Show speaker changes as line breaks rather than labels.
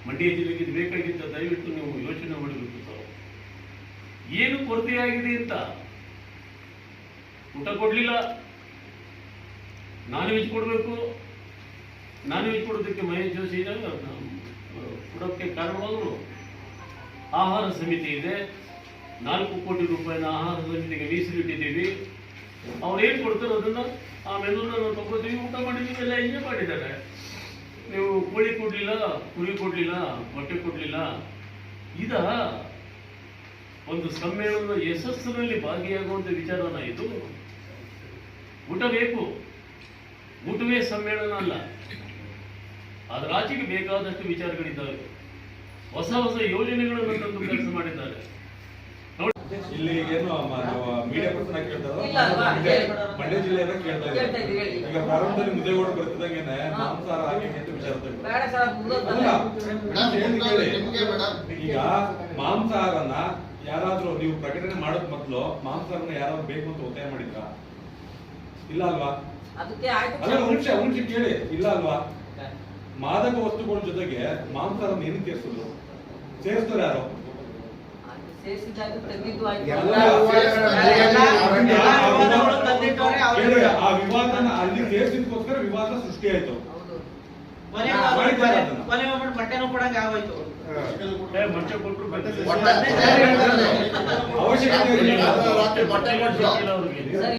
ಮಂಡ್ಯ ಜಿಲ್ಲೆಗೆ ಇದು ಬೇಕಾಗಿದ್ದ ದಯವಿಟ್ಟು ನೀವು ಯೋಚನೆ ಮಾಡಬೇಕು ಸರ್. ಏನು ಕೊರತೆಯಾಗಿದೆ ಅಂತ ಊಟ ಕೊಡ್ಲಿಲ್ಲ, ನಾನ್ ವೆಜ್ ಕೊಡಬೇಕು. ನಾನ್ ವೆಜ್ ಕೊಡೋದಕ್ಕೆ ಮಹೇಶ್ ಜೋಶಿ ಕೊಡೋಕ್ಕೆ ಕಾರಣವಾದರು. ಆಹಾರ ಸಮಿತಿ ಇದೆ, 4 ಕೋಟಿ ರೂಪಾಯಿನ ಆಹಾರ ಸಮಿತಿಗೆ ಮೀಸಲಿಟ್ಟಿದ್ದೀವಿ. ಅವ್ರು ಏನು ಕೊಡ್ತಾರೋ ಅದನ್ನ ಆ ಮೆನುನ ನಾವು ತಗೋತೀವಿ, ಊಟ ಮಾಡಿದ್ದೀವಿ, ಎಲ್ಲ ಎಂಜಾಯ್ ಮಾಡಿದ್ದಾರೆ. ನೀವು ಕೋಳಿ ಕೊಡ್ಲಿಲ್ಲ, ಕುರಿ ಕೊಡ್ಲಿಲ್ಲ, ಮೊಟ್ಟೆ ಕೊಡ್ಲಿಲ್ಲ. ಇದ ಒಂದು ಸಮ್ಮೇಳನದ ಯಶಸ್ಸಿನಲ್ಲಿ ಭಾಗಿಯಾಗುವಂತ ವಿಚಾರನ ಇದು. ಊಟ ಬೇಕು, ಊಟವೇ ಸಮ್ಮೇಳನ ಅಲ್ಲ. ಅದರ ಆಚೆಗೆ ಬೇಕಾದಷ್ಟು ವಿಚಾರಗಳಿದ್ದಾವೆ. ಹೊಸ ಹೊಸ ಯೋಜನೆಗಳನ್ನು ತಂದು ಕೆಲಸ ಮಾಡಿದ್ದಾರೆ.
ಇಲ್ಲಿ ಏನು ಮೀಡಿಯಾ ಪರ್ಸನ್ ಆಗಿ ಮಂಡ್ಯ ಜಿಲ್ಲೆಯಿಂದ ಕೇಳ್ತಾ ಇದ್ದಾರೆ. ಈಗ ಪ್ರಾರಂಭದಲ್ಲಿ ಮುದ್ದೇಗೌಡ ಬರ್ತಿದಂಗೆನೆ ಮಾಂಸಾಹಾರ ಹಾಗೆ ಅಂತ ವಿಚಾರ ಈಗ ಮಾಂಸಾಹಾರನ ಯಾರಾದ್ರೂ ನೀವು ಪ್ರಕಟಣೆ ಮಾಡೋದ್ ಮೊದಲು ಮಾಂಸಾಹಾರನ ಯಾರಾದ್ರೂ ಬೇಕು ಅಂತ ಒತ್ತಾಯ ಮಾಡಿದ್ರ? ಇಲ್ಲ ಅಲ್ವಾ? ಅಲ್ಲ ಉಂಚೆ ಕೇಳಿ, ಇಲ್ಲ ಅಲ್ವಾ? ಮಾದಕ ವಸ್ತುಗಳ ಜೊತೆಗೆ ಮಾಂಸಾಹಾರನ ಏನಕ್ಕೆ ಸೇರಿಸ್ತಾರೆ ಯಾರು? ಆ ವಿವಾದನ ಅಲ್ಲಿ ಸೇರಿಸಿದಕ್ಕೋಸ್ಕರ ವಿವಾದ ಸೃಷ್ಟಿ ಆಯ್ತು.
ಬಟ್ಟೆನೂ ಕೊಡಂಗ ಆಗೋಯ್ತು.
ಅವಶ್ಯಕತೆ